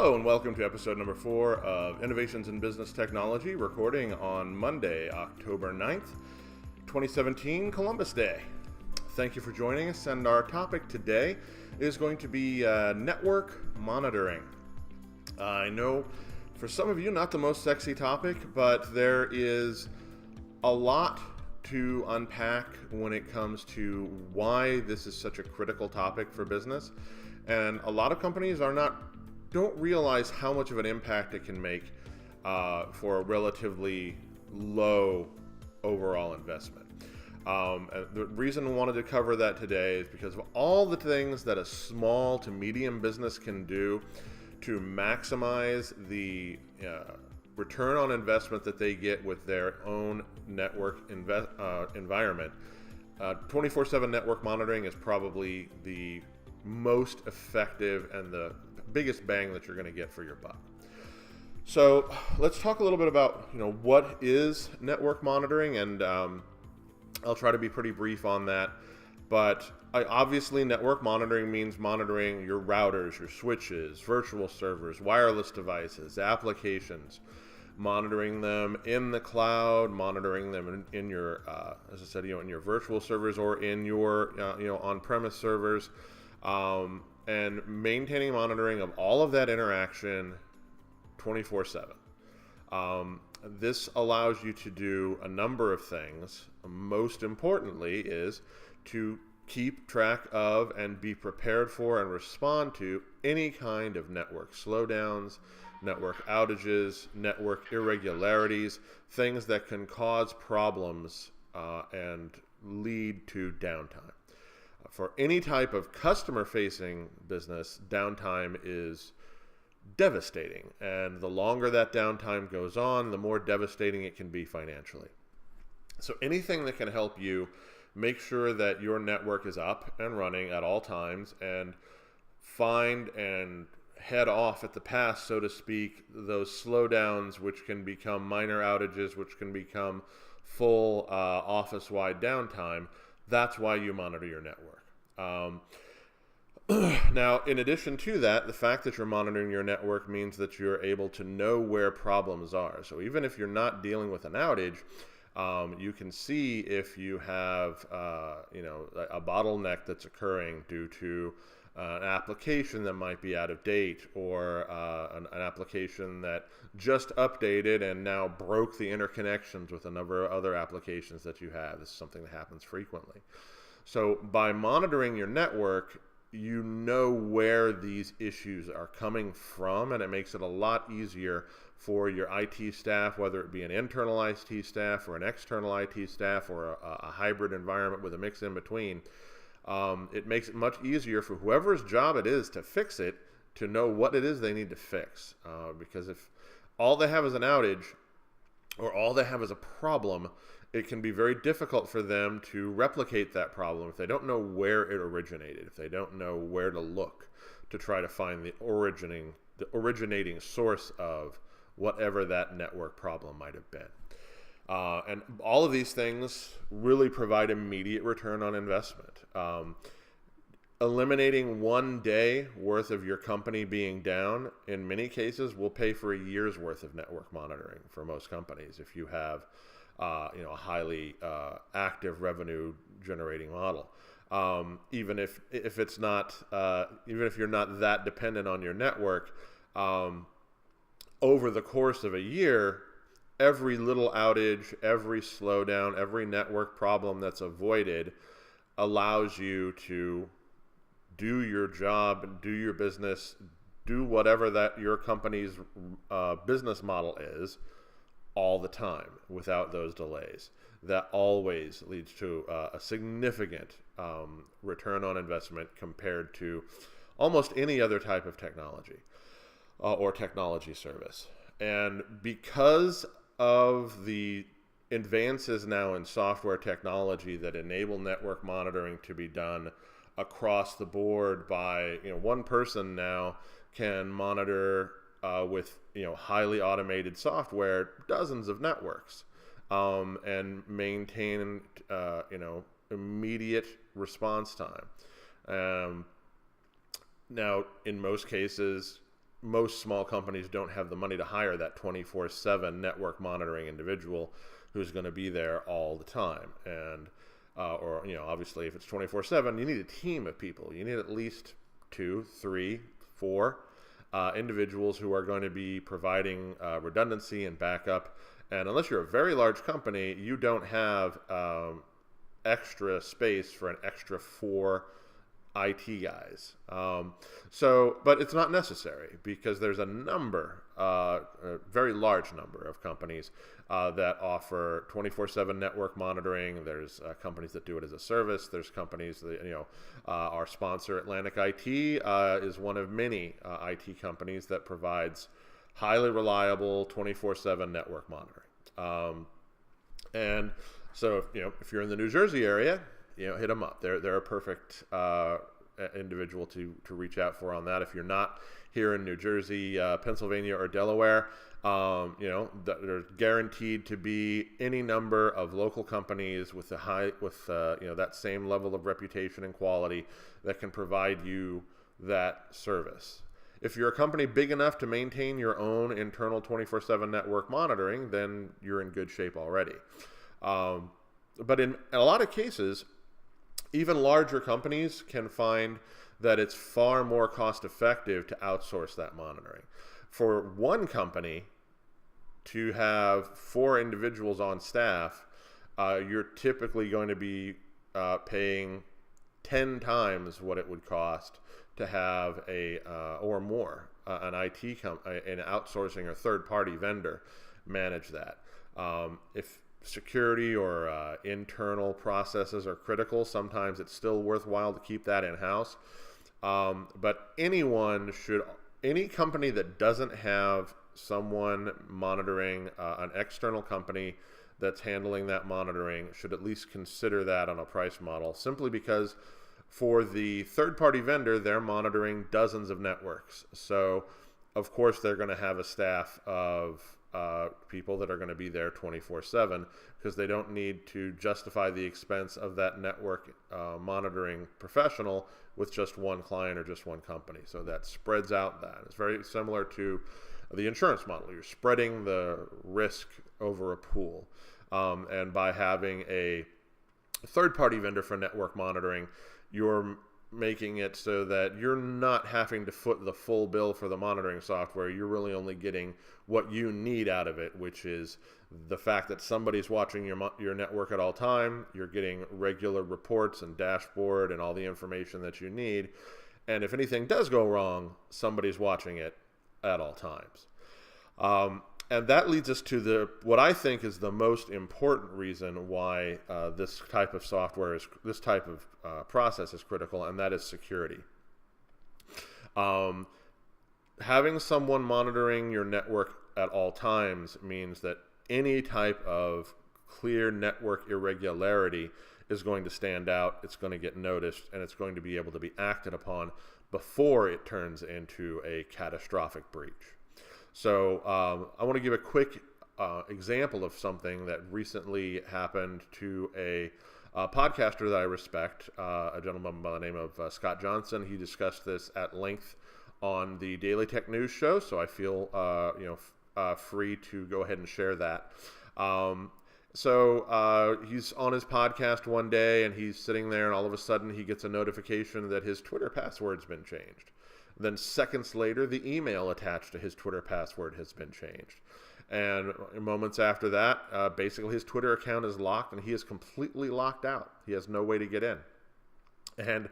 Hello and welcome to episode number 4 of Innovations in Business Technology, recording on Monday, October 9th, 2017, Columbus Day. Thank you for joining us, and our topic today is going to be network monitoring. I know for some of you, not the most sexy topic, but there is a lot to unpack when it comes to why this is such a critical topic for business. And a lot of companies don't realize how much of an impact it can make for a relatively low overall investment. The reason I wanted to cover that today is because of all the things that a small to medium business can do to maximize the return on investment that they get with their own network environment. 24/7 network monitoring is probably the most effective and the biggest bang that you're going to get for your buck. So let's talk a little bit about what is network monitoring, and I'll try to be pretty brief on that. But obviously, network monitoring means monitoring your routers, your switches, virtual servers, wireless devices, applications, monitoring them in the cloud, monitoring them in your, as I said, in your virtual servers or in your, on-premise servers, and maintaining monitoring of all of that interaction 24/7. This allows you to do a number of things. Most importantly is to keep track of and be prepared for and respond to any kind of network slowdowns, network outages, network irregularities, things that can cause problems and lead to downtime. For any type of customer-facing business, downtime is devastating. And the longer that downtime goes on, the more devastating it can be financially. So anything that can help you make sure that your network is up and running at all times and find and head off at the pass, so to speak, those slowdowns, which can become minor outages, which can become full office-wide downtime, that's why you monitor your network. Now, in addition to that, the fact that you're monitoring your network means that you're able to know where problems are. So even if you're not dealing with an outage, you can see if you have a bottleneck that's occurring due to an application that might be out of date, or an application that just updated and now broke the interconnections with a number of other applications that you have. This is something that happens frequently. So by monitoring your network, you know where these issues are coming from, and it makes it a lot easier for your IT staff, whether it be an internal IT staff or an external IT staff or a hybrid environment with a mix in between. It makes it much easier for whoever's job it is to fix it to know what it is they need to fix. Because if all they have is an outage or all they have is a problem, it can be very difficult for them to replicate that problem if they don't know where it originated, if they don't know where to look to try to find the originating source of whatever that network problem might have been. And all of these things really provide immediate return on investment. Eliminating one day worth of your company being down, in many cases, will pay for a year's worth of network monitoring for most companies if you have a highly active revenue generating model. Even if it's not, even if you're not that dependent on your network, over the course of a year, every little outage, every slowdown, every network problem that's avoided allows you to do your job, do your business, do whatever that your company's business model is all the time without those delays. That always leads to a significant return on investment compared to almost any other type of technology or technology service. And because of the advances now in software technology that enable network monitoring to be done across the board by one person now can monitor with highly automated software dozens of networks and maintain immediate response time. Now, in most cases, most small companies don't have the money to hire that 24/7 network monitoring individual who's going to be there all the time. And or obviously if it's 24/7, you need a team of people. You need at least 2, 3, 4 individuals who are going to be providing redundancy and backup. And unless you're a very large company, you don't have extra space for an extra 4 IT guys. But it's not necessary, because there's a very large number of companies that offer 24/7 network monitoring. There's companies that do it as a service. There's companies that, our sponsor Atlantic IT is one of many IT companies that provides highly reliable 24/7 network monitoring. And so, if you're in the New Jersey area, hit them up. They're a perfect individual to reach out for on that. If you're not here in New Jersey, Pennsylvania, or Delaware, there's guaranteed to be any number of local companies with that same level of reputation and quality that can provide you that service. If you're a company big enough to maintain your own internal 24/7 network monitoring, then you're in good shape already. But in a lot of cases, even larger companies can find that it's far more cost effective to outsource that monitoring. For one company to have 4 individuals on staff, you're typically going to be paying 10 times what it would cost to have an an outsourcing or third-party vendor manage that. If security or internal processes are critical, sometimes it's still worthwhile to keep that in-house. But any company that doesn't have someone monitoring, an external company that's handling that monitoring, should at least consider that on a price model, simply because for the third-party vendor, they're monitoring dozens of networks. So, of course, they're going to have a staff of people that are going to be there 24/7, because they don't need to justify the expense of that network monitoring professional with just one client or just one company. So that spreads out that. It's very similar to the insurance model. You're spreading the risk over a pool. And by having a third-party vendor for network monitoring, you're making it so that you're not having to foot the full bill for the monitoring software. You're really only getting what you need out of it, which is the fact that somebody's watching your network at all time. You're getting regular reports and dashboard and all the information that you need. And if anything does go wrong, somebody's watching it at all times. And that leads us to what I think is the most important reason why this type of software this type of process is critical, and that is security. Having someone monitoring your network at all times means that any type of clear network irregularity is going to stand out, it's going to get noticed, and it's going to be able to be acted upon before it turns into a catastrophic breach. So I want to give a quick example of something that recently happened to a podcaster that I respect, a gentleman by the name of Scott Johnson. He discussed this at length on the Daily Tech News show, so I feel free to go ahead and share that. So he's on his podcast one day, and he's sitting there, and all of a sudden he gets a notification that his Twitter password's been changed. Then seconds later, the email attached to his Twitter password has been changed. And moments after that, basically his Twitter account is locked, and he is completely locked out. He has no way to get in. And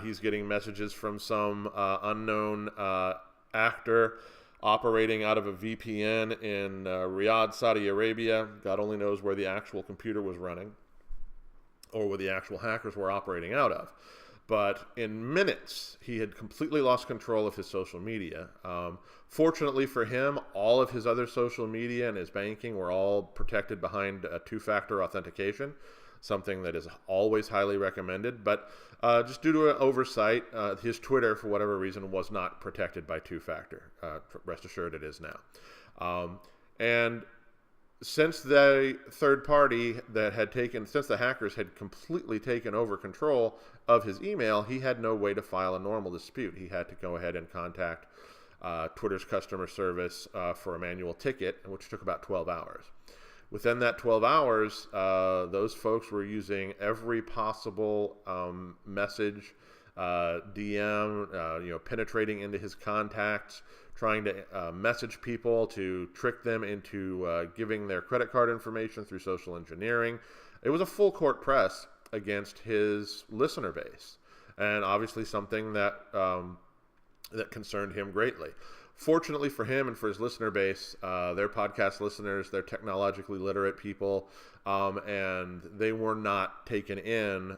he's getting messages from some unknown actor operating out of a VPN in Riyadh, Saudi Arabia. God only knows where the actual computer was running or where the actual hackers were operating out of. But in minutes, he had completely lost control of his social media. Fortunately for him, all of his other social media and his banking were all protected behind two-factor authentication, something that is always highly recommended. But just due to an oversight, his Twitter, for whatever reason, was not protected by two-factor. Rest assured it is now. And since the third party since the hackers had completely taken over control of his email, he had no way to file a normal dispute. He had to go ahead and contact Twitter's customer service for a manual ticket, which took about 12 hours. Within that 12 hours, those folks were using every possible message, DM, penetrating into his contacts, trying to message people to trick them into giving their credit card information through social engineering. It was a full court press against his listener base, and obviously something that that concerned him greatly. Fortunately for him and for his listener base, they're podcast listeners, they're technologically literate people, and they were not taken in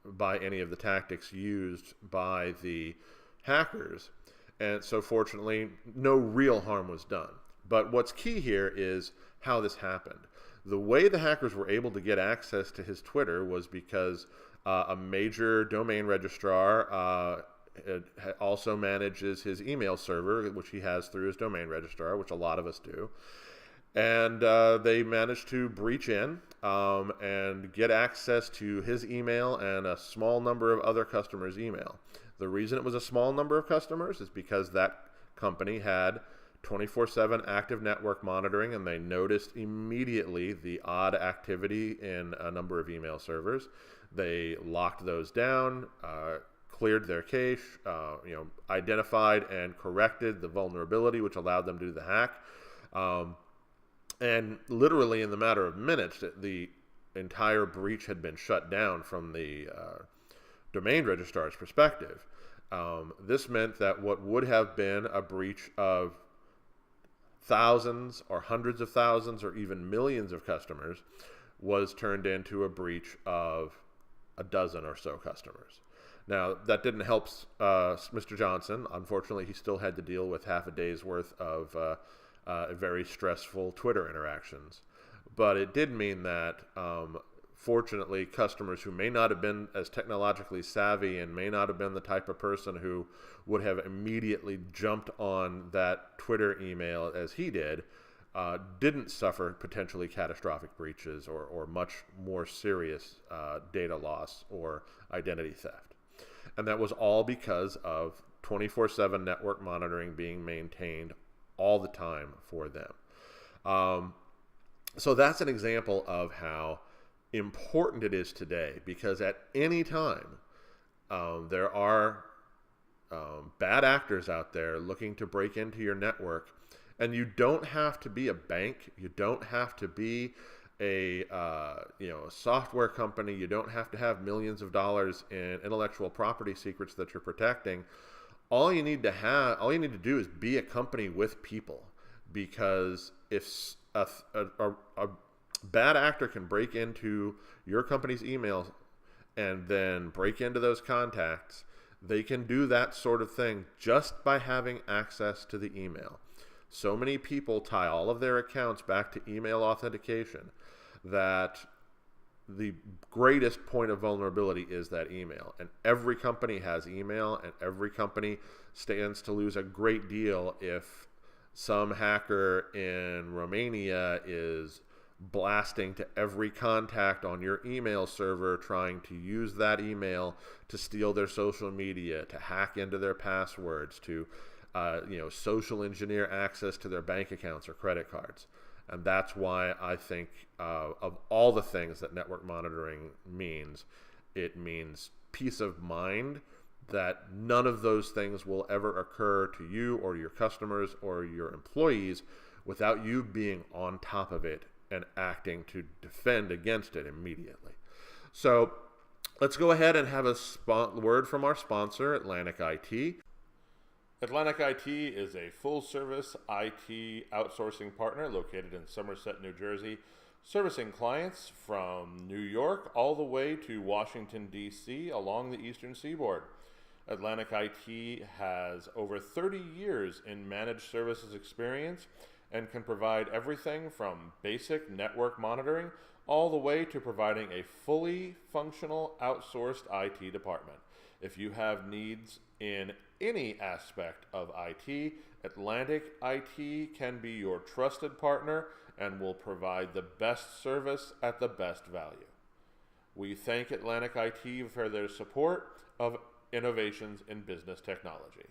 by any of the tactics used by the hackers. And so fortunately, no real harm was done. But what's key here is how this happened. The way the hackers were able to get access to his Twitter was because a major domain registrar also manages his email server, which he has through his domain registrar, which a lot of us do. And they managed to breach in and get access to his email and a small number of other customers' email. The reason it was a small number of customers is because that company had 24/7 active network monitoring, and they noticed immediately the odd activity in a number of email servers. They locked those down, cleared their cache, identified and corrected the vulnerability, which allowed them to do the hack. And literally in the matter of minutes, the entire breach had been shut down from the domain registrar's perspective. This meant that what would have been a breach of thousands or hundreds of thousands or even millions of customers was turned into a breach of a dozen or so customers. Now, that didn't help Mr. Johnson. Unfortunately, he still had to deal with half a day's worth of very stressful Twitter interactions. But it did mean that, fortunately, customers who may not have been as technologically savvy and may not have been the type of person who would have immediately jumped on that Twitter email as he did, didn't suffer potentially catastrophic breaches or much more serious data loss or identity theft. And that was all because of 24/7 network monitoring being maintained all the time for them. So that's an example of how important it is today, because at any time there are bad actors out there looking to break into your network, and you don't have to be a bank, you don't have to be a software company, you don't have to have millions of dollars in intellectual property secrets that you're protecting. All you need to do is be a company with people, because if a bad actor can break into your company's email and then break into those contacts, they can do that sort of thing just by having access to the email. So many people tie all of their accounts back to email authentication that the greatest point of vulnerability is that email. And every company has email, and every company stands to lose a great deal if some hacker in Romania is blasting to every contact on your email server, trying to use that email to steal their social media, to hack into their passwords, to social engineer access to their bank accounts or credit cards. And that's why I think of all the things that network monitoring means, it means peace of mind that none of those things will ever occur to you or your customers or your employees without you being on top of it and acting to defend against it immediately. So let's go ahead and have a word from our sponsor, Atlantic IT. Atlantic IT is a full-service IT outsourcing partner located in Somerset, New Jersey, servicing clients from New York all the way to Washington, D.C. along the Eastern Seaboard. Atlantic IT has over 30 years in managed services experience and can provide everything from basic network monitoring all the way to providing a fully functional outsourced IT department. If you have needs in any aspect of IT, Atlantic IT can be your trusted partner and will provide the best service at the best value. We thank Atlantic IT for their support of innovations in business technology.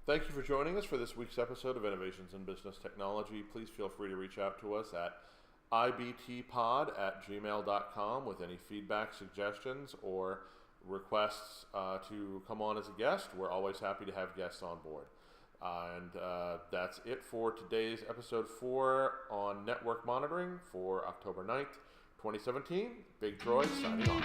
Thank you for joining us for this week's episode of Innovations in Business Technology. Please feel free to reach out to us at ibtpod@gmail.com with any feedback, suggestions, or requests to come on as a guest. We're always happy to have guests on board. And that's it for today's episode 4 on network monitoring for October 9th, 2017. Big Troy signing off.